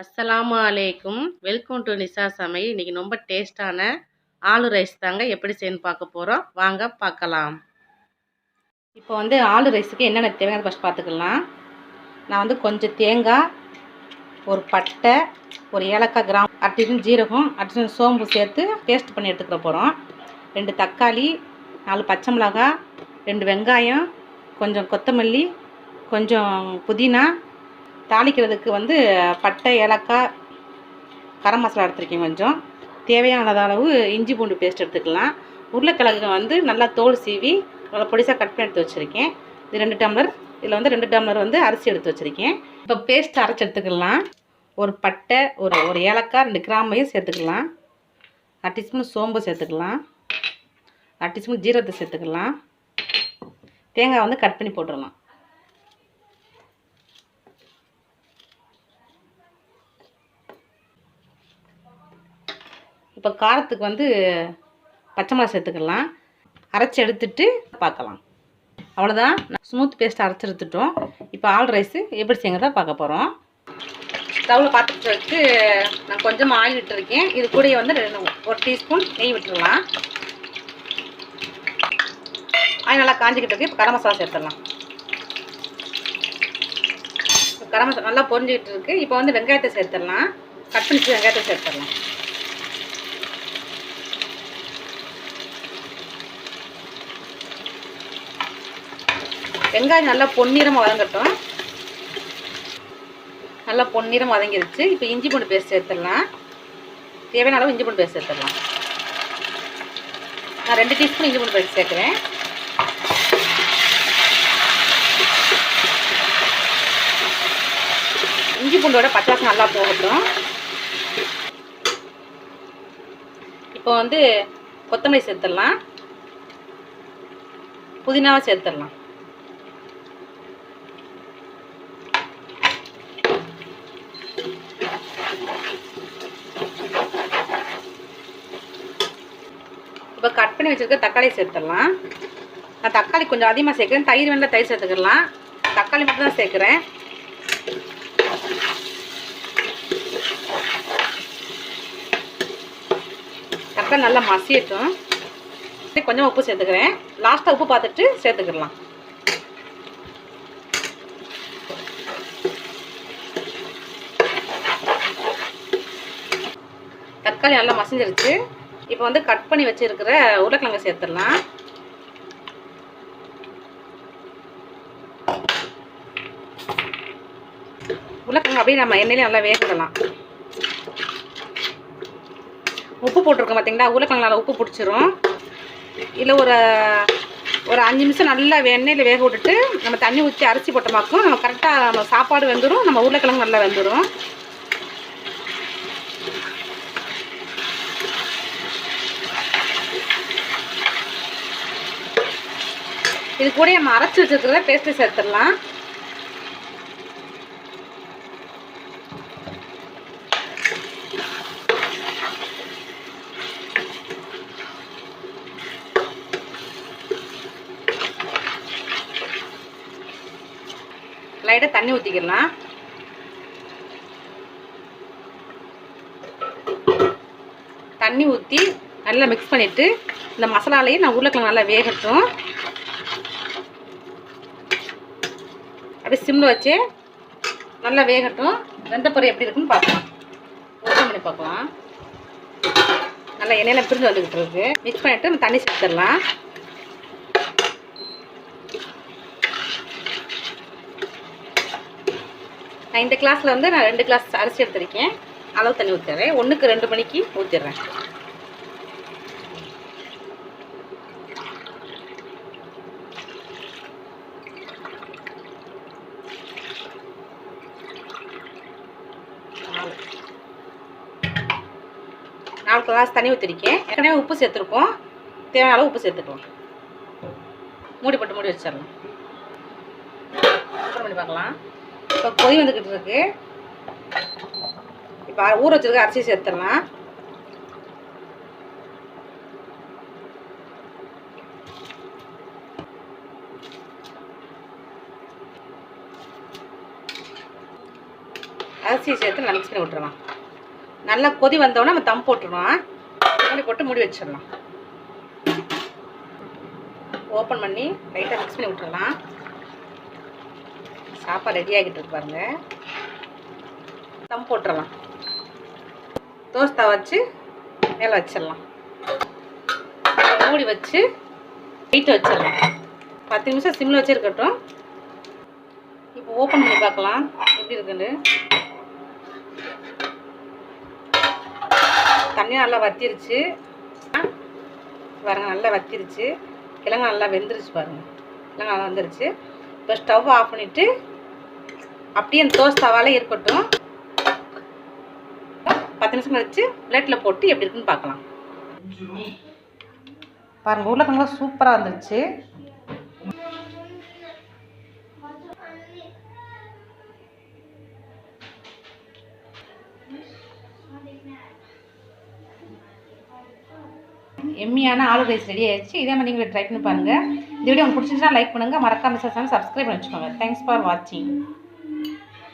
அஸ்ஸலாமு அலைக்கும். Welcome to Nisha சமையல். இன்றைக்கி ரொம்ப டேஸ்ட்டான ஆலு ரைஸ் தாங்க எப்படி செய்யணும்னு பார்க்க போகிறோம். வாங்க பார்க்கலாம். இப்போ ஆலு ரைஸுக்கு என்னென்ன தேவையான ஃபஸ்ட் பார்த்துக்கலாம். நான் கொஞ்சம் தேங்காய், ஒரு பட்டை, ஒரு ஏலக்காய், கிராம், அட்டின்னு ஜீரகம், அட்டின்னு சோம்பு சேர்த்து பேஸ்ட் பண்ணி எடுத்துக்கிற போகிறோம். 2 தக்காளி, 4 பச்சை மிளகாய், 2 வெங்காயம், கொஞ்சம் கொத்தமல்லி, கொஞ்சம் புதினா, தாளிக்கிறதுக்கு பட்டை, ஏலக்காய், கரம் மசாலா எடுத்துருக்கேன். கொஞ்சம் தேவையான அளவு இஞ்சி பூண்டு பேஸ்ட் எடுத்துக்கலாம். உருளைக்கிழங்கு நல்லா தோல் சீவி நல்லா பொடிசாக கட் பண்ணி எடுத்து வச்சுருக்கேன். இது 2 டம்ளர். இதில் 2 டம்ளர் அரிசி எடுத்து வச்சுருக்கேன். இப்போ பேஸ்ட் அரைச்சி எடுத்துக்கலாம். ஒரு பட்டை, ஒரு ஏலக்காய், 2 கிராம்பையும் சேர்த்துக்கலாம். 1 டீஸ்பூன் சோம்பு சேர்த்துக்கலாம். 1 டீஸ்பூன் ஜீரகத்தை சேர்த்துக்கலாம். தேங்காய் கட் பண்ணி போட்டுடலாம். இப்போ காரத்துக்கு பச்சை மிளகா சேர்த்துக்கலாம். அரைச்சி எடுத்துட்டு பார்க்கலாம். அவ்வளோதான், ஸ்மூத் பேஸ்ட் அரைச்சி எடுத்துட்டோம். இப்போ ஆல் ரைஸு எப்படி செய்யுறதா பார்க்க போகிறோம். ஸ்டவ்வில் பார்த்துட்டு வச்சு நான் கொஞ்சமாக ஆயில் விட்டுருக்கேன். இது கூட 1 டீஸ்பூன் நெய் விட்டுடலாம். ஆயில் நல்லா காஞ்சிக்கிட்டு இருக்கு. இப்போ கரம் மசாலா சேர்த்துடலாம். கரம் மசாலா நல்லா பொரிஞ்சிக்கிட்டு இருக்குது. இப்போ வெங்காயத்தை சேர்த்துடலாம். கட் பண்ணி வெங்காயத்தை சேர்த்துடலாம். வெங்காயம் நல்லா பொன்னிறமாக வதங்கட்டும். நல்லா பொன்னிறம் வதங்கிடுச்சு. இப்போ இஞ்சி பூண்டு பேஸ்ட் சேர்த்துடலாம். தேவையான அளவு இஞ்சி பூண்டு பேஸ்ட் சேர்த்துடலாம். நான் 2 டீஸ்பூன் இஞ்சி பூண்டு பேஸ்ட் சேர்க்குறேன். இஞ்சி பூண்டோட பச்சை வாசனை நல்லா போகட்டும். இப்போ கொத்தமல்லி சேர்த்துடலாம். புதினாவை சேர்த்துடலாம். இப்போ கட் பண்ணி வச்சுருக்க தக்காளி சேர்த்துடலாம். நான் தக்காளி கொஞ்சம் அதிகமாக சேர்க்குறேன். தயிர் வேணால் தயிர் சேர்த்துக்கலாம். தக்காளி மட்டும் தான் சேர்க்குறேன். தக்காளி நல்லா மசியட்டும். கொஞ்சம் உப்பு சேர்த்துக்கிறேன். லாஸ்ட்டாக உப்பு பார்த்துட்டு சேர்த்துக்கிடலாம். தக்காளி நல்லா மசிஞ்சிருச்சு. இப்போ கட் பண்ணி வச்சுருக்கிற உருளைக்கிழங்கு சேர்த்துடலாம். உருளைக்கிழங்கு அப்படியே நம்ம எண்ணெயிலே நல்லா வேகலாம். உப்பு போட்டிருக்கோம் பார்த்தீங்களா, உருளைக்கிழங்கு நல்லா உப்பு பிடிச்சிரும். இல்லை ஒரு 5 நிமிஷம் நல்லா எண்ணெயில் வேக விட்டுட்டு நம்ம தண்ணி ஊற்றி அரிசி போட்டோமாக்கும் நம்ம கரெக்டாக நம்ம சாப்பாடு வெந்துடும். நம்ம உருளைக்கிழங்கு நல்லா வெந்துடும். இது கூட நம்ம அரைச்சி வச்சுருக்கிறத பேஸ்ட்டு சேர்த்துடலாம். லைட்டாக தண்ணி ஊற்றிக்கலாம். தண்ணி ஊற்றி நல்லா மிக்ஸ் பண்ணிவிட்டு இந்த மசாலாலையும் நான் உருளைக்கிழங்கு நல்லா வேகட்டும். அப்படியே சிம்மில் வச்சு நல்லா வேகட்டும். வெந்த பொரி எப்படி இருக்குன்னு பார்க்கலாம். ஓப்பன் பண்ணி பார்க்கலாம். நல்லா எண்ணெயில் பிரிஞ்சு வந்துக்கிட்டு இருக்கு. மிக்ஸ் பண்ணிவிட்டு நம்ம தண்ணி சேர்த்துடலாம். நான் இந்த கிளாஸில் நான் 2 கிளாஸ் அரிசி எடுத்துருக்கேன். அளவு தண்ணி ஊற்றிடுறேன். 1க்கு 2 மணிக்கு ஊற்றிடுறேன். நாலு கிளாஸ் தண்ணி ஊற்றிருக்கேன். ஏற்கனவே உப்பு சேர்த்துருக்கோம். தேவையான அளவு உப்பு சேர்த்துக்கலாம். மூடி வச்சிடலாம். ஓப்பன் பண்ணி பார்க்கலாம். இப்போ கொதி வந்துக்கிட்டு இருக்கு. இப்போ ஊற வச்சிருக்க அரிசி சேர்த்துடலாம். அரிசியை சேர்த்து நல்லா மிக்ஸ் பண்ணி விட்டுறலாம். நல்லா கொதி வந்தோடனே நம்ம தம் போட்டுருவோம். மூடி போட்டு மூடி வச்சிடலாம். ஓப்பன் பண்ணி லைட்டாக மிக்ஸ் பண்ணி விட்டுறலாம். சாப்பாடு ரெடி ஆகிட்டு இருக்கு பாருங்க. தம் போட்டுடலாம். தோசை வச்சு மேலே வச்சிடலாம். மூடி வச்சு வெயிட் வச்சிடலாம். 10 நிமிஷம் சிம்மில் வச்சு இருக்கட்டும். இப்போ ஓப்பன் பண்ணி பார்க்கலாம் எப்படி இருக்குன்னு. தண்ணி நல்லா வத்திருச்சு பாருங்கள். நல்லா வத்திருச்சு. கிழங்கு நல்லா வெந்துருச்சு பாருங்கள். கிழங்கு நல்லா வந்துருச்சு. இப்போ ஸ்டவ் ஆஃப் பண்ணிவிட்டு அப்படியே அந்த தோசை தவாலே இருக்கட்டும். 10 நிமிஷம் கழிச்சு பிளேட்டில் போட்டு எப்படி இருக்குன்னு பார்க்கலாம். பாருங்கள் உருளைக்கிழங்கு சூப்பராக வந்துருச்சு. எம்மியான ஆலு ரைஸ் ரெடி ஆயிடுச்சு. இதே மாதிரி நீங்கள் ட்ரை பண்ணி பாருங்கள். இந்த வீடியோ உங்களுக்கு பிடிச்சிருந்தா லைக் பண்ணுங்கள். மறக்காம சப்ஸ்கிரைப் பண்ணி வச்சுக்கோங்க. தேங்க்ஸ் ஃபார் வாட்சிங்.